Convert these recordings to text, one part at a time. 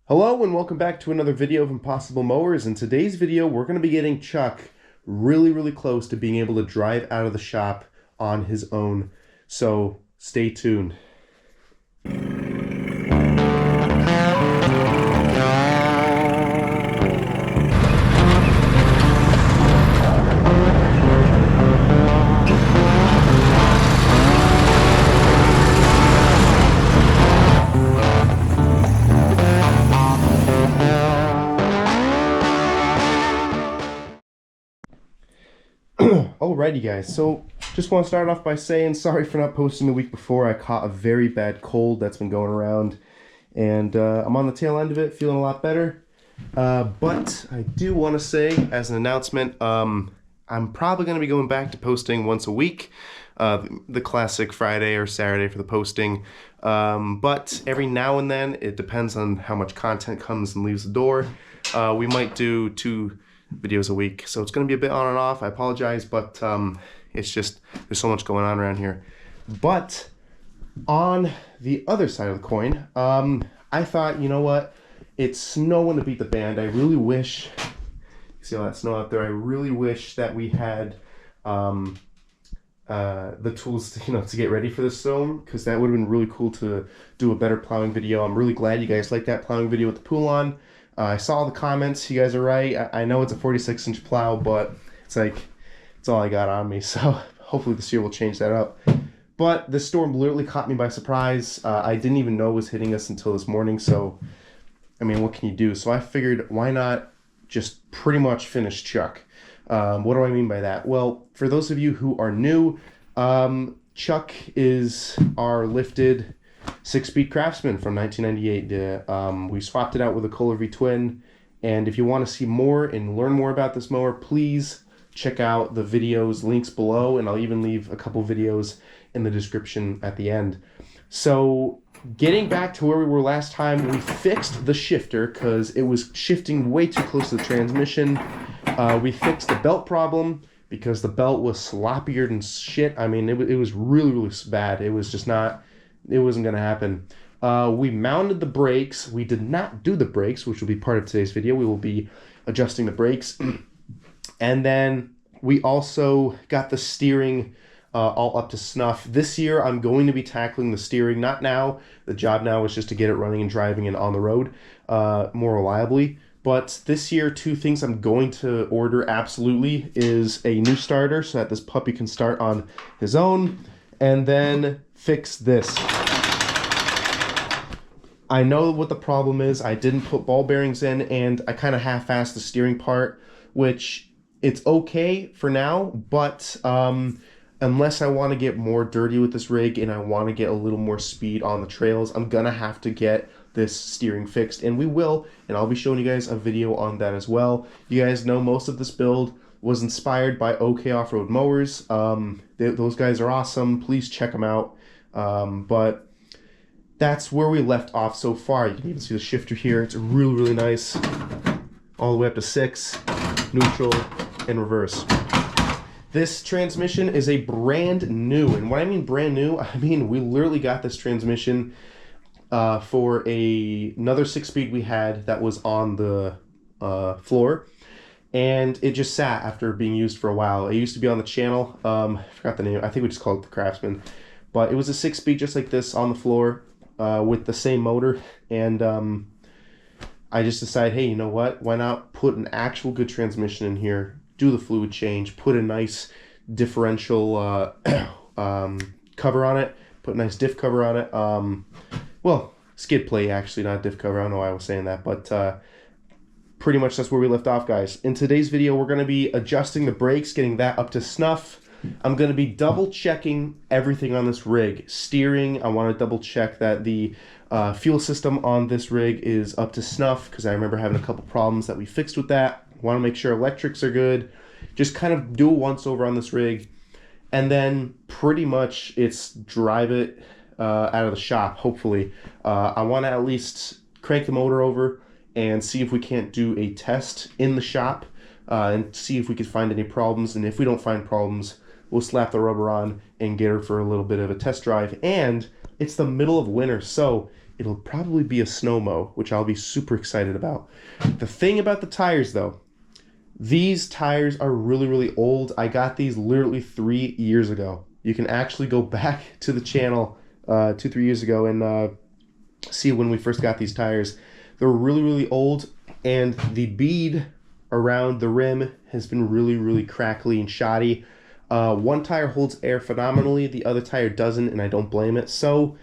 Hello and welcome back to another video of Impossible Mowers. In today's video, we're going to be getting Chuck really close to being able to drive out of the shop on his own. So stay tuned. Alrighty guys, so just want to start off by saying sorry for not posting the week before. I caught a very bad cold that's been going around, and I'm on the tail end of it, feeling a lot better. But I do want to say, as an announcement, I'm probably going to be going back to posting once a week, the classic Friday or Saturday for the posting. But every now and then, it depends on how much content comes and leaves the door. We might do 2 videos a week, so it's going to be a bit on and off. I apologize, but it's just there's so much going on around here. But on the other side of the coin, I thought, you know what, it's snowing to beat the band. I really wish, see all that snow out there, I really wish that we had the tools to get ready for this storm, because that would have been really cool to do a better plowing video. I'm really glad you guys like that plowing video with the pool on. I saw the comments. You guys are right. I know it's a 46-inch plow, but it's all I got on me. So hopefully this year will change that up. But this storm literally caught me by surprise. I didn't even know it was hitting us until this morning. So, I mean, what can you do? So I figured, why not just pretty much finish Chuck? What do I mean by that? Well, for those of you who are new, Chuck is our lifted 6-speed Craftsman from 1998. We swapped it out with a Kohler V Twin, and if you want to see more and learn more about this mower, please check out the videos, links below, and I'll even leave a couple videos in the description at the end. So getting back to where we were last time, we fixed the shifter because it was shifting way too close to the transmission. We fixed the belt problem because the belt was sloppier than shit. I mean, it was really bad. It was just not... It wasn't going to happen. We mounted the brakes. We did not do the brakes, which will be part of today's video. We will be adjusting the brakes. And then we also got the steering all up to snuff. This year, I'm going to be tackling the steering. Not now. The job now is just to get it running and driving and on the road more reliably. But this year, 2 things I'm going to order absolutely is a new starter so that this puppy can start on his own. And then fix this. I know what the problem is. I didn't put ball bearings in, and I kind of half-assed the steering part, which it's okay for now, but unless I want to get more dirty with this rig and I want to get a little more speed on the trails, I'm gonna have to get this steering fixed, and we will, and I'll be showing you guys a video on that as well. You guys know most of this build was inspired by OK Off-Road Mowers. Those guys are awesome. Please check them out. But that's where we left off so far. You can even see the shifter here. It's really nice. All the way up to 6, neutral, and reverse. This transmission is a brand new. And when I mean brand new, I mean we literally got this transmission for another 6-speed we had that was on the floor. And it just sat after being used for a while. It used to be on the channel. I forgot the name. I think we just called it the Craftsman. But it was a 6-speed just like this on the floor with the same motor. And I just decided, hey, you know what? Why not put an actual good transmission in here, do the fluid change, put a nice differential cover on it, put a nice diff cover on it. Well, skid plate actually, not diff cover. I don't know why I was saying that, but... pretty much that's where we left off, guys. In today's video, we're going to be adjusting the brakes, getting that up to snuff. I'm going to be double checking everything on this rig. Steering, I want to double check that the fuel system on this rig is up to snuff, because I remember having a couple problems that we fixed with that. Want to make sure electrics are good. Just kind of do a once over on this rig. And then pretty much it's drive it out of the shop, hopefully. I want to at least crank the motor over and see if we can't do a test in the shop and see if we could find any problems. And if we don't find problems, we'll slap the rubber on and get her for a little bit of a test drive. And it's the middle of winter, so it'll probably be a Snowmo, which I'll be super excited about. The thing about the tires, though, these tires are really, really old. I got these literally 3 years ago. You can actually go back to the channel 2, 3 years ago and see when we first got these tires. They're really, really old, and the bead around the rim has been really, really crackly and shoddy. One tire holds air phenomenally, the other tire doesn't, and I don't blame it. So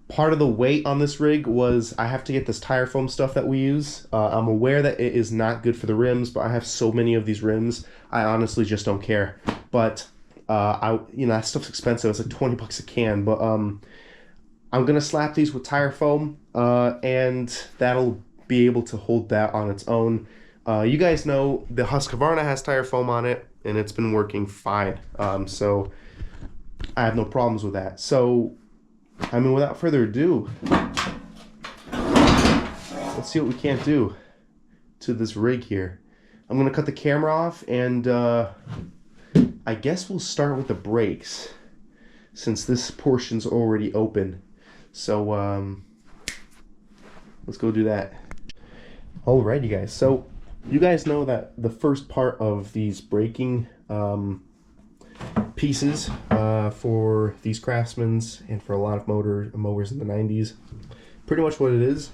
part of the weight on this rig was I have to get this tire foam stuff that we use. I'm aware that it is not good for the rims, but I have so many of these rims, I honestly just don't care. But that stuff's expensive. It's like 20 bucks a can. But I'm gonna slap these with tire foam, and that'll be able to hold that on its own. You guys know the Husqvarna has tire foam on it, and it's been working fine. So I have no problems with that. So, I mean, without further ado, let's see what we can't do to this rig here. I'm gonna cut the camera off, and I guess we'll start with the brakes, since this portion's already open. So let's go do that. Alrighty, guys. So you guys know that the first part of these braking pieces for these Craftsmans and for a lot of mowers in the 90s, pretty much what it is,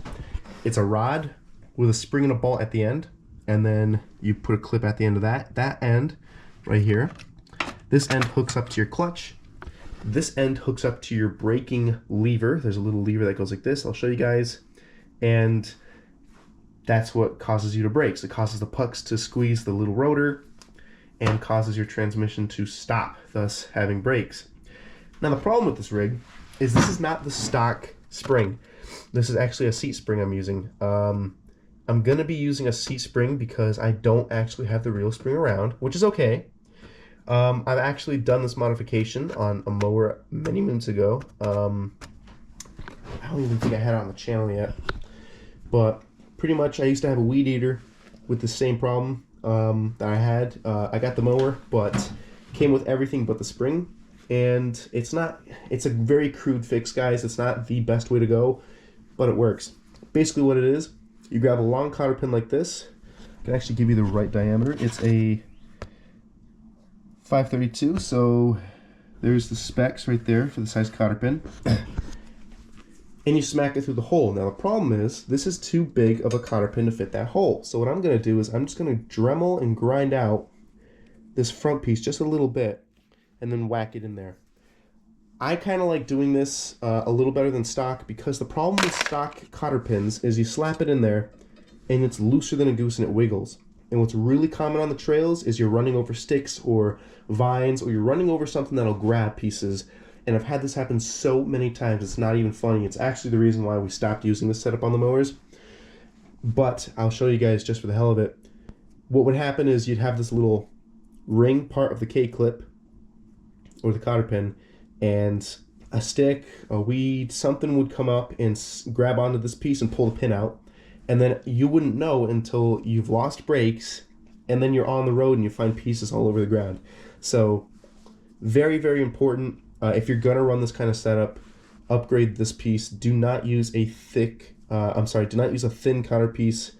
it's a rod with a spring and a bolt at the end, and then you put a clip at the end of that end right here. This end hooks up to your clutch. This end hooks up to your braking lever. There's a little lever that goes like this. I'll show you guys. And that's what causes you to brake. So it causes the pucks to squeeze the little rotor and causes your transmission to stop, thus having brakes. Now the problem with this rig is this is not the stock spring. This is actually a seat spring I'm using. I'm gonna be using a seat spring because I don't actually have the real spring around, which is okay. I've actually done this modification on a mower many moons ago. I don't even think I had it on the channel yet. But pretty much I used to have a weed eater with the same problem that I had. I got the mower, but came with everything but the spring. And it's a very crude fix, guys. It's not the best way to go, but it works. Basically what it is, you grab a long cotter pin like this. I can actually give you the right diameter. It's a 532, so there's the specs right there for the size cotter pin. And you smack it through the hole. Now the problem is, this is too big of a cotter pin to fit that hole. So what I'm going to do is I'm just going to Dremel and grind out this front piece just a little bit and then whack it in there. I kind of like doing this a little better than stock, because the problem with stock cotter pins is you slap it in there and it's looser than a goose and it wiggles. And what's really common on the trails is you're running over sticks or vines, or you're running over something that'll grab pieces. And I've had this happen so many times, it's not even funny. It's actually the reason why we stopped using this setup on the mowers. But I'll show you guys just for the hell of it. What would happen is you'd have this little ring part of the K-clip or the cotter pin, and a stick, a weed, something would come up and grab onto this piece and pull the pin out. And then you wouldn't know until you've lost brakes, and then you're on the road and you find pieces all over the ground. So very, very important. If you're gonna run this kind of setup, upgrade this piece. Do not use a thick, do not use a thin cotter piece.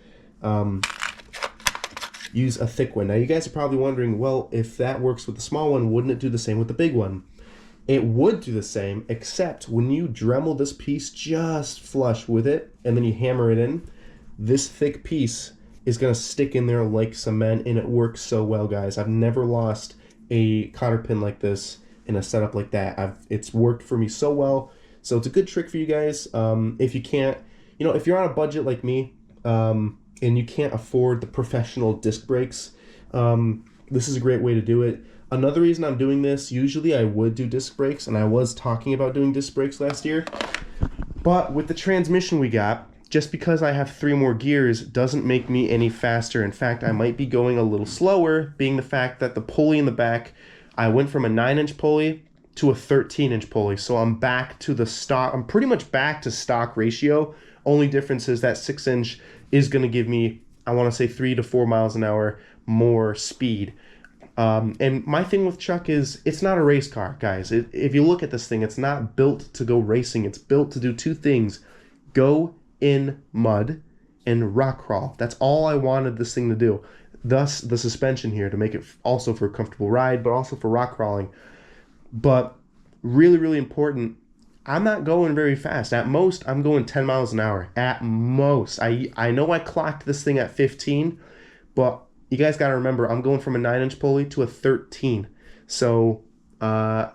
Use a thick one. Now you guys are probably wondering, well, if that works with the small one, wouldn't it do the same with the big one? It would do the same, except when you Dremel this piece just flush with it, and then you hammer it in, this thick piece is gonna stick in there like cement, and it works so well, guys. I've never lost a cotter pin like this in a setup like that. It's worked for me so well. So it's a good trick for you guys. If you can't, if you're on a budget like me, and you can't afford the professional disc brakes, this is a great way to do it. Another reason I'm doing this, usually I would do disc brakes, and I was talking about doing disc brakes last year, but with the transmission we got, just because I have 3 more gears doesn't make me any faster. In fact, I might be going a little slower, being the fact that the pulley in the back, I went from a 9-inch pulley to a 13-inch pulley. So I'm back to the stock, I'm pretty much back to stock ratio. Only difference is that 6-inch is gonna give me, I wanna say 3 to 4 miles an hour more speed. And my thing with Chuck is, it's not a race car, guys. If you look at this thing, it's not built to go racing. It's built to do 2 things: go in mud and rock crawl. That's all I wanted this thing to do. Thus, the suspension here to make it also for a comfortable ride, but also for rock crawling. But really, really important, I'm not going very fast. At most, I'm going 10 miles an hour. At most. I know I clocked this thing at 15, but you guys got to remember, I'm going from a 9-inch pulley to a 13. So I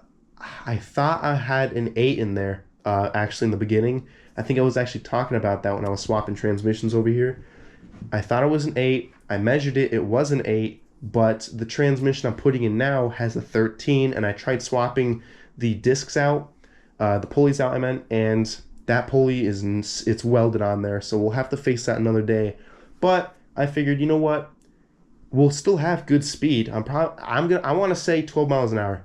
thought I had an 8 in there, actually, in the beginning. I think I was actually talking about that when I was swapping transmissions over here. I thought it was an 8. I measured it. It was an 8, but the transmission I'm putting in now has a 13, and I tried swapping the discs out, the pulleys out, I meant, and that pulley it's welded on there, so we'll have to face that another day. But I figured, you know what? We'll still have good speed. I want to say 12 miles an hour.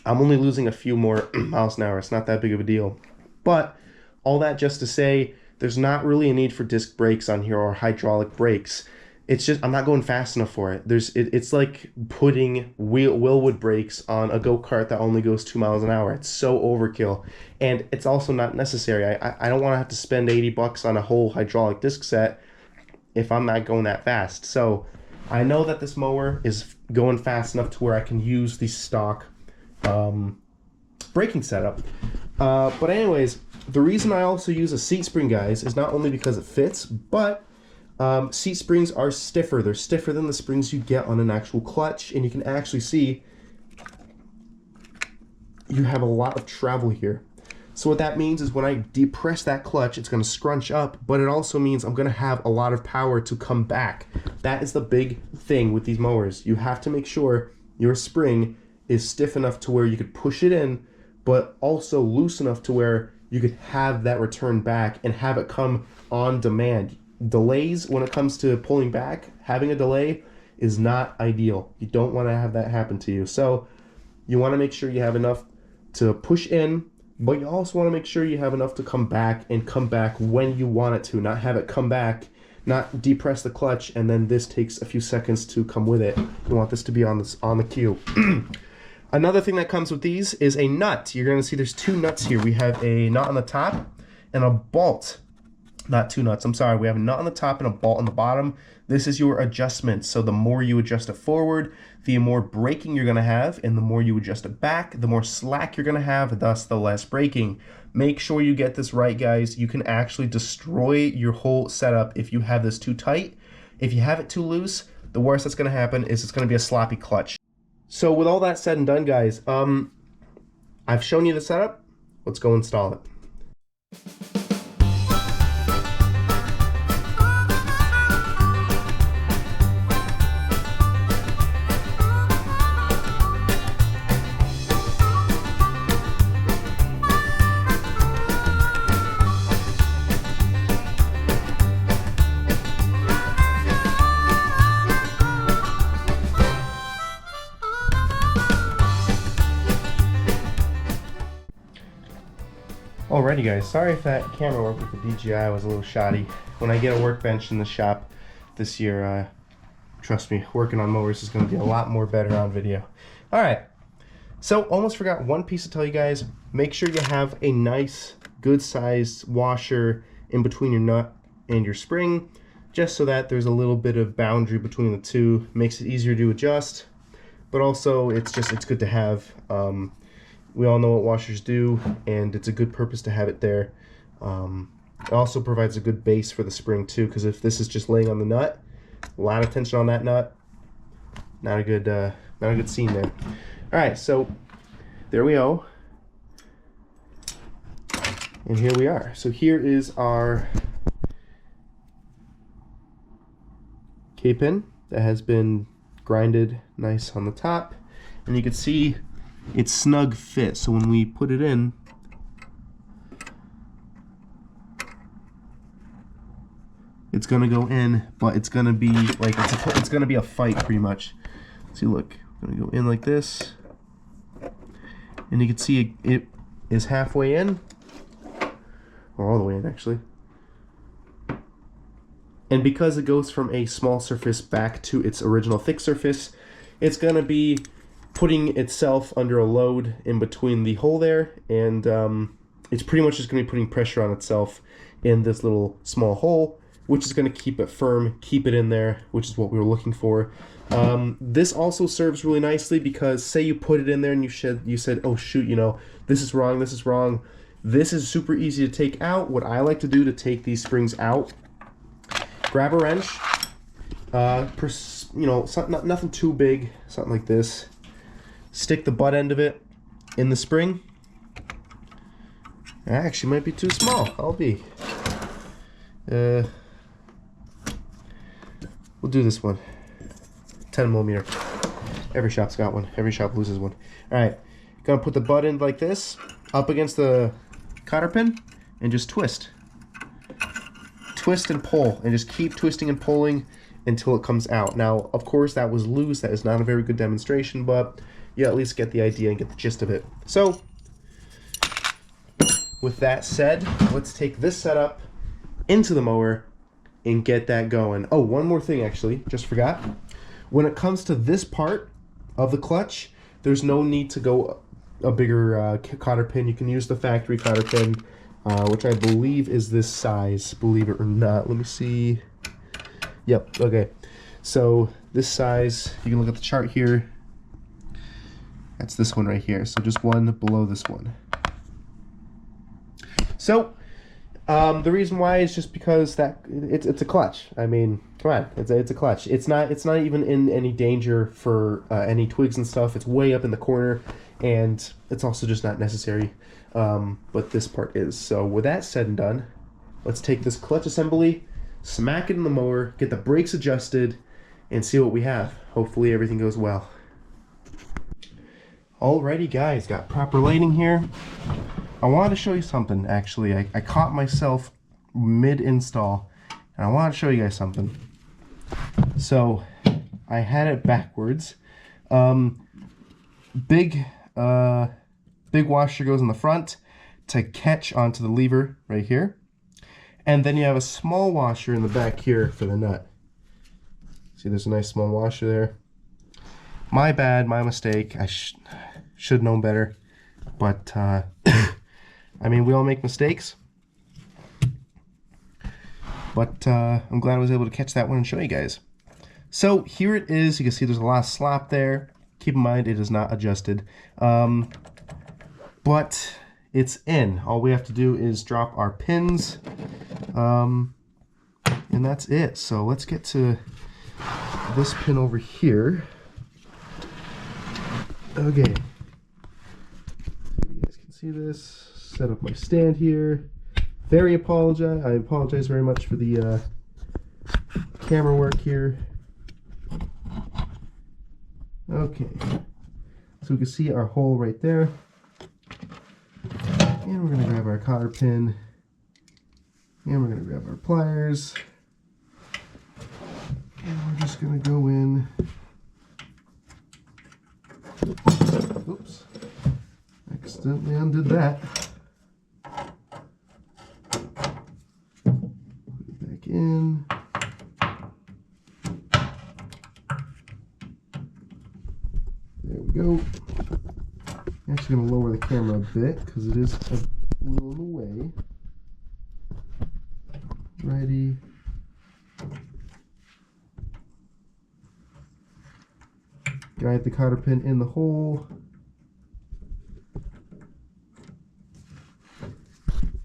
I'm only losing a few more miles an hour. It's not that big of a deal. But all that just to say, there's not really a need for disc brakes on here or hydraulic brakes. It's just I'm not going fast enough for it. It's like putting Willwood brakes on a go-kart that only goes 2 miles an hour. It's so overkill, and it's also not necessary. I don't want to have to spend $80 on a whole hydraulic disc set if I'm not going that fast. So I know that this mower is going fast enough to where I can use the stock braking setup. But anyways, the reason I also use a seat spring, guys, is not only because it fits, but seat springs are stiffer. They're stiffer than the springs you get on an actual clutch, and you can actually see you have a lot of travel here. So what that means is when I depress that clutch, it's going to scrunch up, but it also means I'm going to have a lot of power to come back. That is the big thing with these mowers. You have to make sure your spring is stiff enough to where you could push it in, but also loose enough to where you could have that return back and have it come on demand. Delays when it comes to pulling back, having a delay is not ideal. You don't want to have that happen to you. So you want to make sure you have enough to push in, but you also want to make sure you have enough to come back and come back when you want it to, not have it come back, not depress the clutch, and then this takes a few seconds to come with it. You want this to be on the cue. Another thing that comes with these is a nut. You're going to see there's 2 nuts here. We have a nut on the top and a bolt. Not 2 nuts, I'm sorry. We have a nut on the top and a bolt on the bottom. This is your adjustment. So the more you adjust it forward, the more braking you're going to have, and the more you adjust it back, the more slack you're going to have, thus the less braking. Make sure you get this right, guys. You can actually destroy your whole setup if you have this too tight. If you have it too loose, the worst that's going to happen is it's going to be a sloppy clutch. So with all that said and done, guys, I've shown you the setup. Let's go install it. Alrighty, guys, sorry if that camera work with the DJI was a little shoddy. When I get a workbench in the shop this year, trust me, working on mowers is going to be a lot more better on video. Alright, so almost forgot one piece to tell you guys. Make sure you have a nice, good sized washer in between your nut and your spring, just so that there's a little bit of boundary between the two. Makes it easier to adjust, but also it's good to have. We all know what washers do, and it's a good purpose to have it there. It also provides a good base for the spring too, because if this is just laying on the nut, a lot of tension on that nut, not a good scene there. All right, so there we go, and here we are. So here is our K-pin that has been grinded nice on the top, and you can see it's snug fit, so when we put it in, it's gonna go in, but it's gonna be like it's gonna be a fight pretty much. See, look, I'm gonna go in like this, and you can see it is halfway in, or all the way in actually. And because it goes from a small surface back to its original thick surface, it's gonna be putting itself under a load in between the hole there and it's pretty much just going to be putting pressure on itself in this little small hole, which is going to keep it firm, keep it in there, which is what we were looking for. This also serves really nicely because say you put it in there and you said, oh shoot, you know, this is wrong, this is wrong. This is super easy to take out. What I like to do to take these springs out, grab a wrench, you know, nothing too big, something like this. Stick the butt end of it in the spring. It actually might be too small. I'll be. We'll do this one. 10 millimeter. Every shop's got one. Every shop loses one. All right, gonna put the butt end like this, up against the cotter pin, and just twist. Twist and pull, and just keep twisting and pulling until it comes out. Now, of course, that was loose. That is not a very good demonstration, but you at least get the idea and get the gist of it. So, with that said, let's take this setup into the mower and get that going. Oh, one more thing, actually, just forgot. When it comes to this part of the clutch, there's no need to go a bigger cotter pin. You can use the factory cotter pin, which I believe is this size, believe it or not. Let me see. Yep, okay. So this size, you can look at the chart here. That's this one right here. So just one below this one. So the reason why is just because that it's a clutch. I mean, come on, it's a clutch. It's not even in any danger for any twigs and stuff. It's way up in the corner, and it's also just not necessary. But this part is. So with that said and done, let's take this clutch assembly, smack it in the mower, get the brakes adjusted, and see what we have. Hopefully everything goes well. Alrighty guys, got proper lighting here. I wanted to show you something actually. I caught myself mid-install, and I want to show you guys something. So I had it backwards. Big washer goes in the front to catch onto the lever right here, and then you have a small washer in the back here for the nut. See, there's a nice small washer there. My bad, my mistake. I should have known better, but I mean, we all make mistakes, but I'm glad I was able to catch that one and show you guys. So here it is. You can see there's a lot of slop there. Keep in mind it is not adjusted, but it's in. All we have to do is drop our pins, and that's it. So let's get to this pin over here. Okay, you guys can see this. Set up my stand here. I apologize very much for the camera work here. Okay, so we can see our hole right there, and we're going to grab our cotter pin, and we're going to grab our pliers, and we're just going to go in. Oops, accidentally undid that. In. There we go. I'm actually going to lower the camera a bit because it is a little in the way. Ready. Guide the cotter pin in the hole.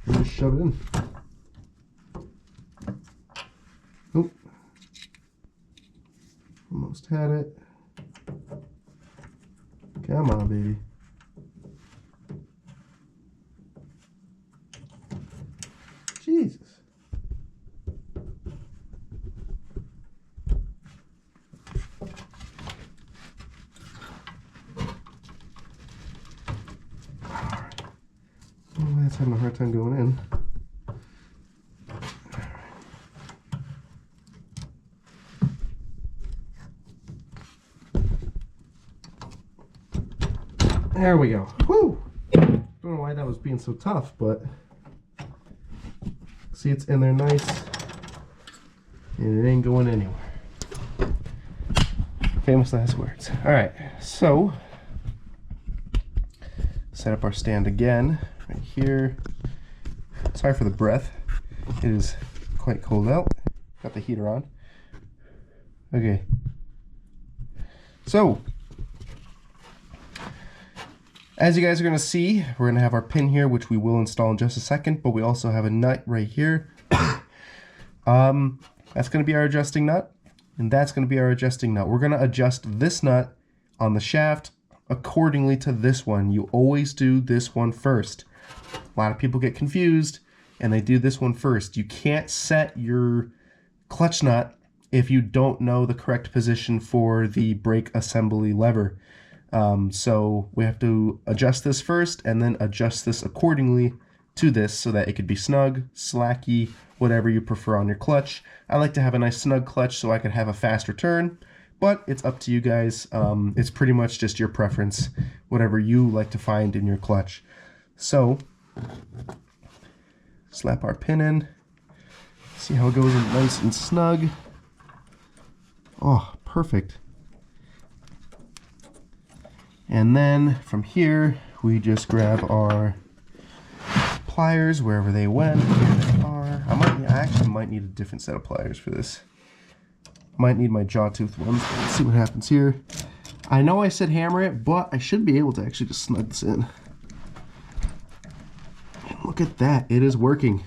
And just shove it in. Nope. Almost had it. Come on, baby. Jesus. Oh, that's having a hard time going in. There we go. Whew! Don't know why that was being so tough, but see, it's in there nice, and it ain't going anywhere. Famous last words. All right, so set up our stand again right here. Sorry for the breath. It is quite cold out. Got the heater on. Okay. So, as you guys are going to see, we're going to have our pin here, which we will install in just a second, but we also have a nut right here. That's going to be our adjusting nut, and that's going to be our adjusting nut. We're going to adjust this nut on the shaft accordingly to this one. You always do this one first. A lot of people get confused, and they do this one first. You can't set your clutch nut if you don't know the correct position for the brake assembly lever. So we have to adjust this first and then adjust this accordingly to this so that it could be snug, slacky, whatever you prefer on your clutch. I like to have a nice snug clutch so I could have a faster turn, but it's up to you guys. It's pretty much just your preference, whatever you like to find in your clutch. So slap our pin in, see how it goes in nice and snug. Oh, perfect. And then from here, we just grab our pliers wherever they went. Here they are. I actually might need a different set of pliers for this. Might need my Jawtooth ones. Let's see what happens here. I know I said hammer it, but I should be able to actually just snug this in. And look at that, it is working.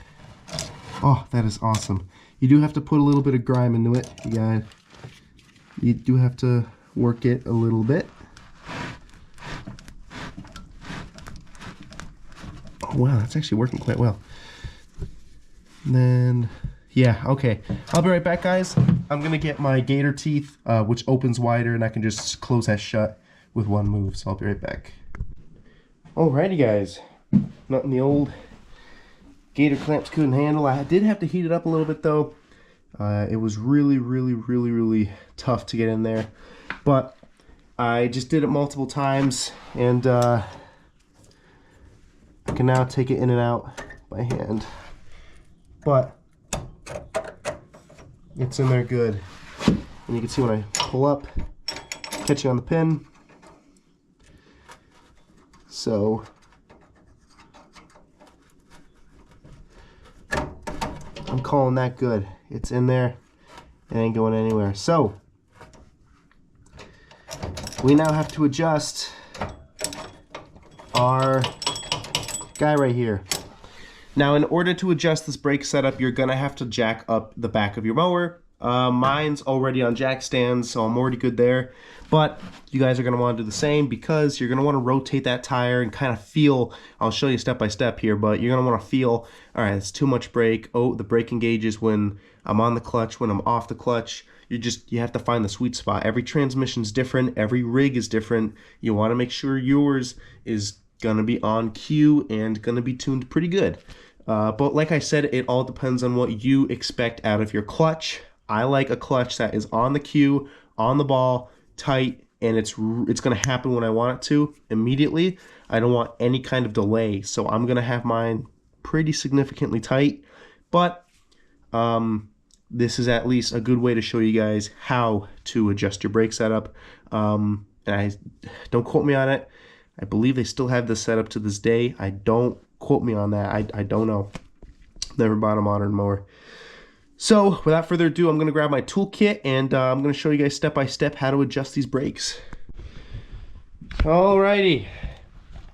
Oh, that is awesome. You do have to put a little bit of grime into it. You do have to work it a little bit. Oh wow, that's actually working quite well. And then, yeah, okay. I'll be right back, guys. I'm gonna get my gator teeth, which opens wider, and I can just close that shut with one move, so I'll be right back. Alrighty, guys. Nothing the old gator clamps couldn't handle. I did have to heat it up a little bit, though. It was really tough to get in there. But I just did it multiple times, and I can now take it in and out by hand. But it's in there good. And you can see when I pull up, catching on the pin. So I'm calling that good. It's in there. It ain't going anywhere. So we now have to adjust our guy right here. Now, in order to adjust this brake setup, you're gonna have to jack up the back of your mower. Mine's already on jack stands, so I'm already good there. But you guys are gonna wanna do the same because you're gonna wanna rotate that tire and kind of feel, I'll show you step by step here, but you're gonna wanna feel, all right, it's too much brake. Oh, the brake engages when I'm on the clutch, when I'm off the clutch. You have to find the sweet spot. Every transmission's different, every rig is different. You wanna make sure yours is gonna be on cue and gonna be tuned pretty good. But like I said, it all depends on what you expect out of your clutch. I like a clutch that is on the cue, on the ball, tight, and it's going to happen when I want it to immediately. I don't want any kind of delay, so I'm going to have mine pretty significantly tight. But this is at least a good way to show you guys how to adjust your brake setup. And don't quote me on it. I believe they still have this setup to this day. Don't quote me on that. I don't know. Never bought a modern mower. So without further ado, I'm going to grab my toolkit and I'm going to show you guys step by step how to adjust these brakes. Alrighty,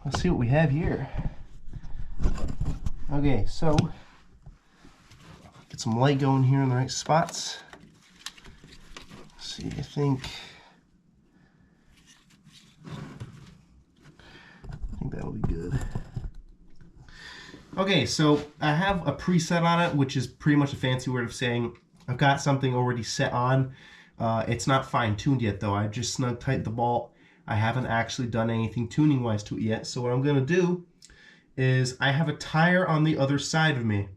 let's see what we have here. Okay, so get some light going here in the right spots. Let's see, I think that'll be good. Okay, so I have a preset on it, which is pretty much a fancy word of saying I've got something already set on. It's not fine-tuned yet, though. I just snug tightened the bolt. I haven't actually done anything tuning-wise to it yet. So what I'm going to do is I have a tire on the other side of me.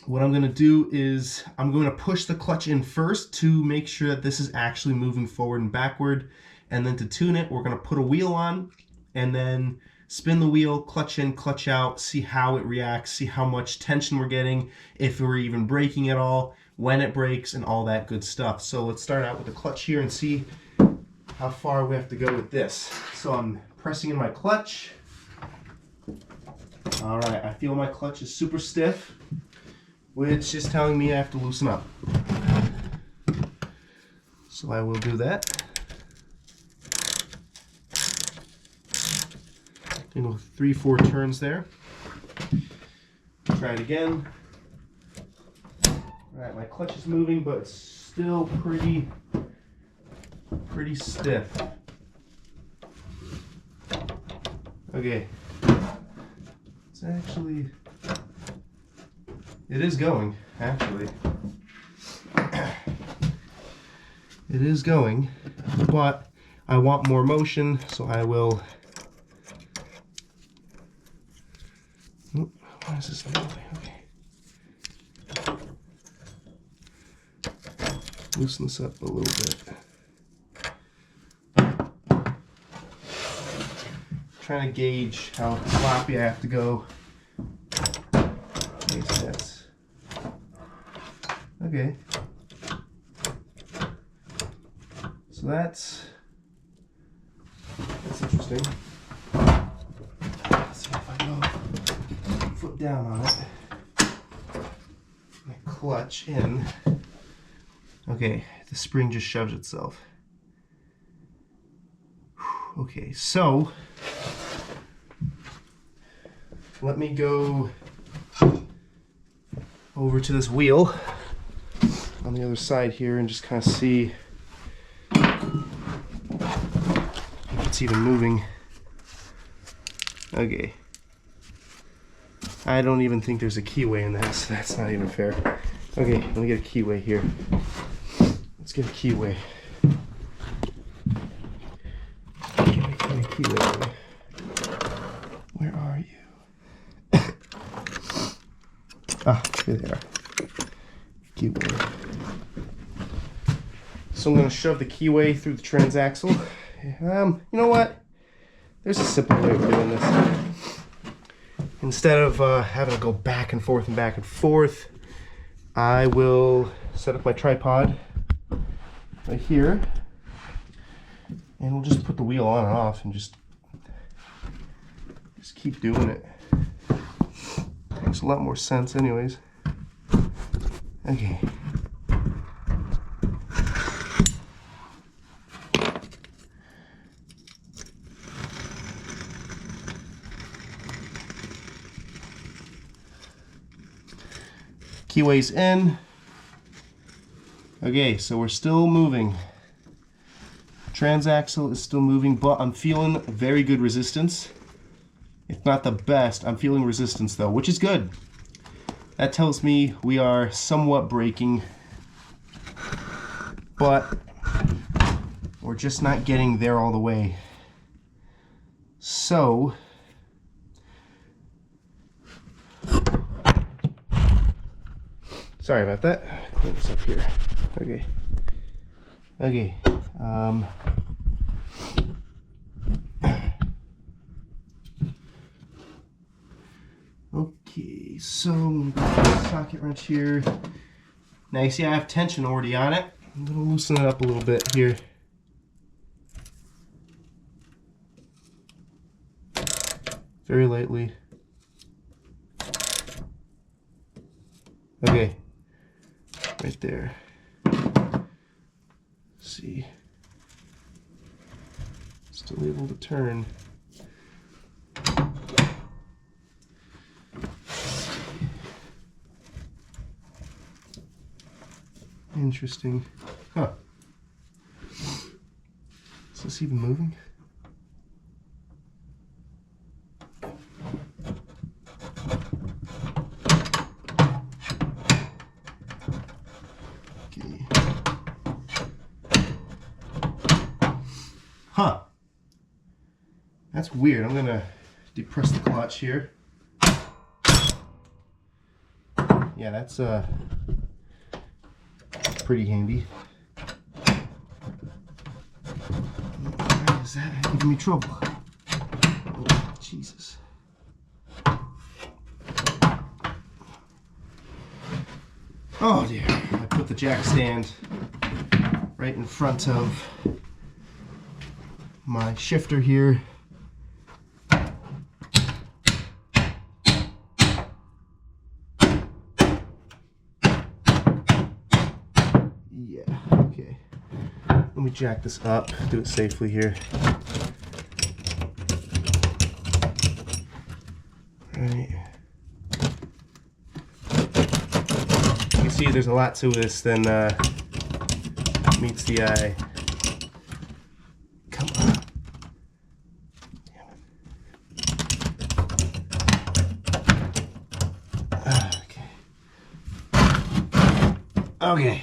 What I'm going to do is I'm going to push the clutch in first to make sure that this is actually moving forward and backward. And then to tune it, we're going to put a wheel on and then spin the wheel, clutch in, clutch out, see how it reacts, see how much tension we're getting, if we're even braking at all, when it breaks, and all that good stuff. So let's start out with the clutch here and see how far we have to go with this. So I'm pressing in my clutch. All right, I feel my clutch is super stiff, which is telling me I have to loosen up. So I will do that. You know, 3-4 turns there. Try it again. All right, my clutch is moving, but it's still pretty stiff. Okay. It's actually, it is going, actually. It is going, but I want more motion, so I will. Oh, why is this not moving? Okay. Loosen this up a little bit. Trying to gauge how sloppy I have to go. Makes sense. Okay. So that's interesting. Let's see if I go foot down on it. My clutch in. Okay, the spring just shoves itself. Okay, so let me go over to this wheel on the other side here and just kind of see if it's even moving. Okay. I don't even think there's a keyway in that, so that's not even fair. Okay, let me get a keyway here. Let's get a keyway. Keyway. Where are you? Ah, here they are. Keyway. So I'm going to shove the keyway through the transaxle. You know what? There's a simple way of doing this. Instead of having to go back and forth, I will set up my tripod right here. And we'll just put the wheel on and off and just keep doing it. Makes a lot more sense anyways. Okay. Keyway's in. Okay, so we're still moving. Transaxle is still moving, but I'm feeling very good resistance. It's not the best. I'm feeling resistance though, which is good. That tells me we are somewhat braking, but we're just not getting there all the way. So, sorry about that. Clean this up here. Okay. Okay. Okay, so I'm gonna put the socket wrench here. Now you see I have tension already on it. I'm gonna loosen it up a little bit here. Very lightly. Okay, right there. Let's see. Still able to turn. Interesting. Huh. Is this even moving? Okay. Huh. That's weird. I'm gonna depress the clutch here. Yeah, that's pretty handy. Why is that giving me trouble? Oh, Jesus. Oh dear. I put the jack stand right in front of my shifter here. Yeah, okay. Let me jack this up, do it safely here. Right. You can see there's a lot to this than meets the eye. Come on. Okay.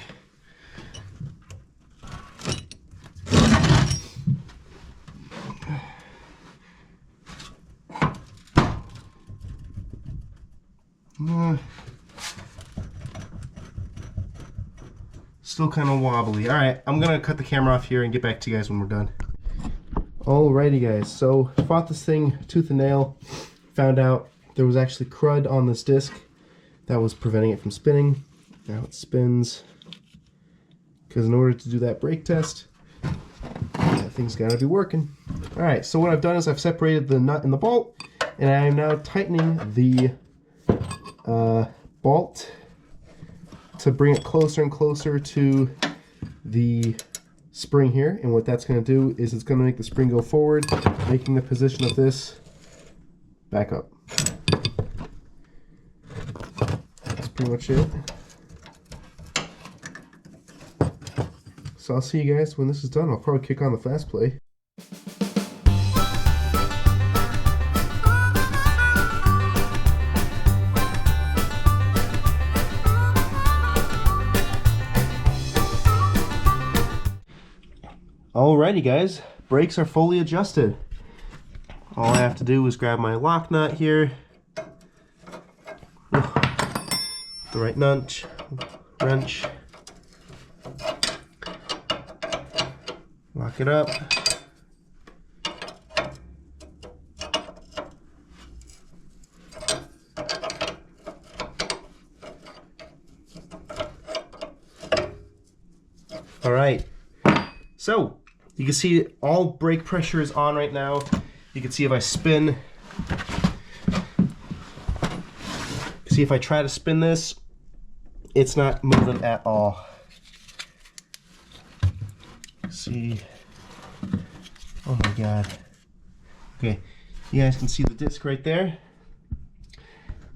Still kind of wobbly. Alright, I'm gonna cut the camera off here and get back to you guys when we're done. Alrighty guys, so fought this thing tooth and nail. Found out there was actually crud on this disc that was preventing it from spinning. Now it spins. Because in order to do that brake test, that thing's gotta be working. Alright, so what I've done is I've separated the nut and the bolt, and I am now tightening the bolt to bring it closer and closer to the spring here. And what that's going to do is it's going to make the spring go forward, making the position of this back up. That's pretty much it. So I'll see you guys when this is done. I'll probably kick on the fast play. Alrighty guys, brakes are fully adjusted. All I have to do is grab my lock nut here, the right nut, wrench, lock it up. Alright, so you can see all brake pressure is on right now. You can see if I spin, see if I try to spin this, it's not moving at all. See, oh my god. Okay, you guys can see the disc right there.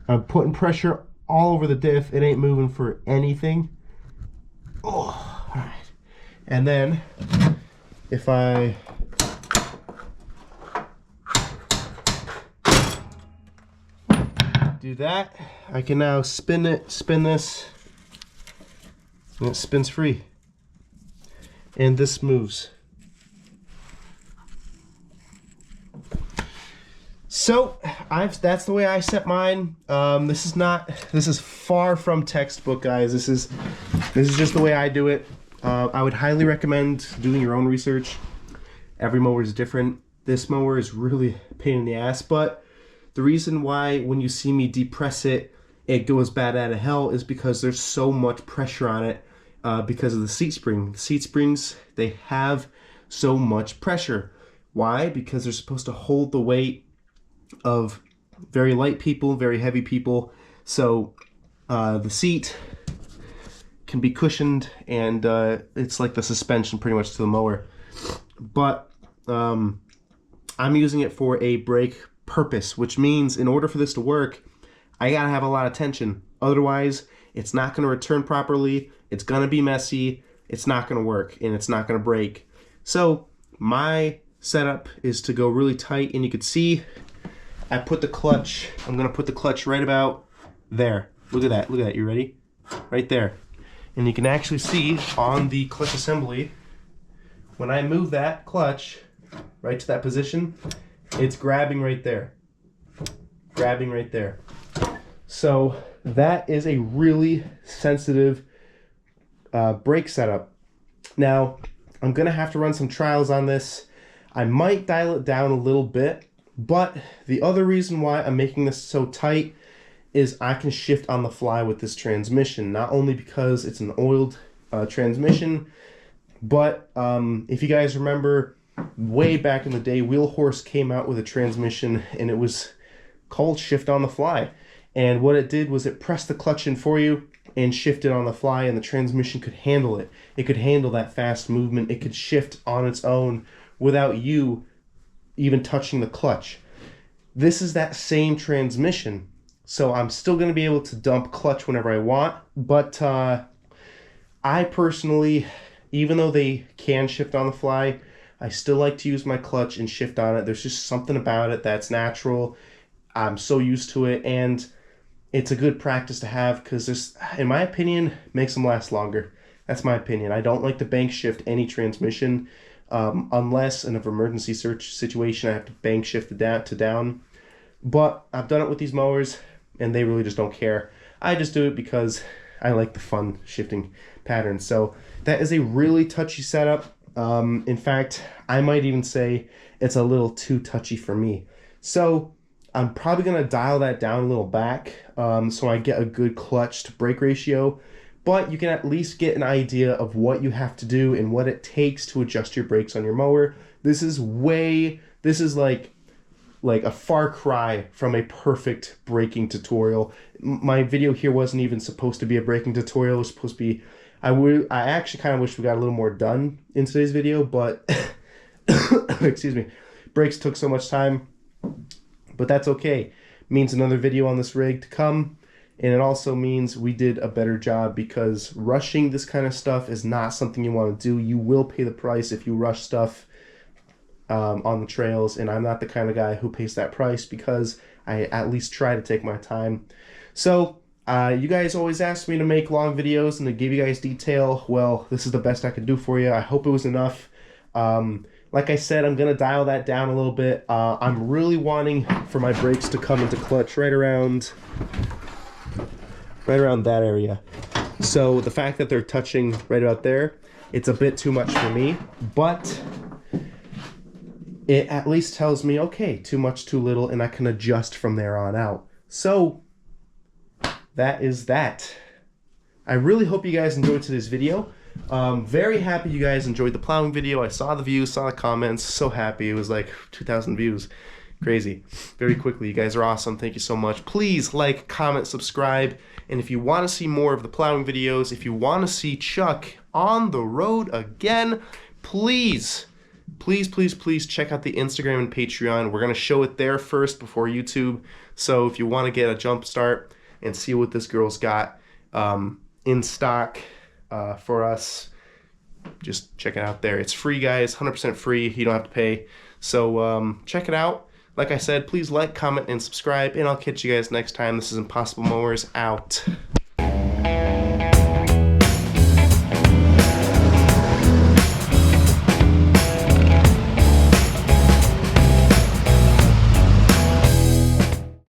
I'm putting pressure all over the diff. It ain't moving for anything. Oh, all right. And then if I do that, I can now spin this, and it spins free. And this moves. So that's the way I set mine. This is far from textbook, guys. This is just the way I do it. I would highly recommend doing your own research. Every mower is different. This mower is really a pain in the ass, but the reason why when you see me depress it, it goes bad out of hell is because there's so much pressure on it because of the seat spring. The seat springs, they have so much pressure. Why? Because they're supposed to hold the weight of very light people, very heavy people. So the seat can be cushioned, and it's like the suspension pretty much to the mower. But I'm using it for a brake purpose, which means in order for this to work, I gotta have a lot of tension. Otherwise, it's not gonna return properly, it's gonna be messy, it's not gonna work, and it's not gonna brake. So my setup is to go really tight, and you can see I put the clutch, I'm gonna put the clutch right about there. Look at that, you ready? Right there. And you can actually see on the clutch assembly, when I move that clutch right to that position, it's grabbing right there. Grabbing right there. So that is a really sensitive brake setup. Now, I'm gonna have to run some trials on this. I might dial it down a little bit, but the other reason why I'm making this so tight is I can shift on the fly with this transmission, not only because it's an oiled transmission, but if you guys remember, way back in the day, Wheel Horse came out with a transmission, and it was called Shift on the Fly. And what it did was it pressed the clutch in for you, and shift it on the fly, and the transmission could handle it. It could handle that fast movement. It could shift on its own without you even touching the clutch. This is that same transmission. So I'm still going to be able to dump clutch whenever I want, but I personally, even though they can shift on the fly, I still like to use my clutch and shift on it. There's just something about it that's natural. I'm so used to it, and it's a good practice to have because this, in my opinion, makes them last longer. That's my opinion. I don't like to bank shift any transmission unless in an emergency search situation I have to bank shift it to down. But I've done it with these mowers, and they really just don't care. I just do it because I like the fun shifting patterns. So that is a really touchy setup. In fact, I might even say it's a little too touchy for me. So I'm probably going to dial that down a little back so I get a good clutch to brake ratio. But you can at least get an idea of what you have to do and what it takes to adjust your brakes on your mower. This is like a far cry from a perfect braking tutorial. My video here wasn't even supposed to be a braking tutorial. It was supposed to be, I actually kind of wish we got a little more done in today's video, but excuse me, brakes took so much time, but that's okay. It means another video on this rig to come, and it also means we did a better job, because rushing this kind of stuff is not something you want to do. You will pay the price if you rush stuff on the trails, and I'm not the kind of guy who pays that price, because I at least try to take my time. So you guys always ask me to make long videos and to give you guys detail. Well, this is the best I could do for you. I hope it was enough. Like I said, I'm gonna dial that down a little bit. I'm really wanting for my brakes to come into clutch right around that area. So the fact that they're touching right about there, it's a bit too much for me, but it at least tells me, okay, too much, too little, and I can adjust from there on out. So that is that. I really hope you guys enjoyed today's video. Very happy you guys enjoyed the plowing video. I saw the views, saw the comments, so happy. It was like 2,000 views. Crazy. Very quickly. You guys are awesome. Thank you so much. Please like, comment, subscribe, and if you want to see more of the plowing videos, if you want to see Chuck on the road again, please check out the Instagram and Patreon. We're going to show it there first before YouTube. So if you want to get a jump start and see what this girl's got in stock for us, just check it out there. It's free, guys, 100% free. You don't have to pay. So check it out. Like I said, please like, comment, and subscribe, and I'll catch you guys next time. This is Impossible Mowers out.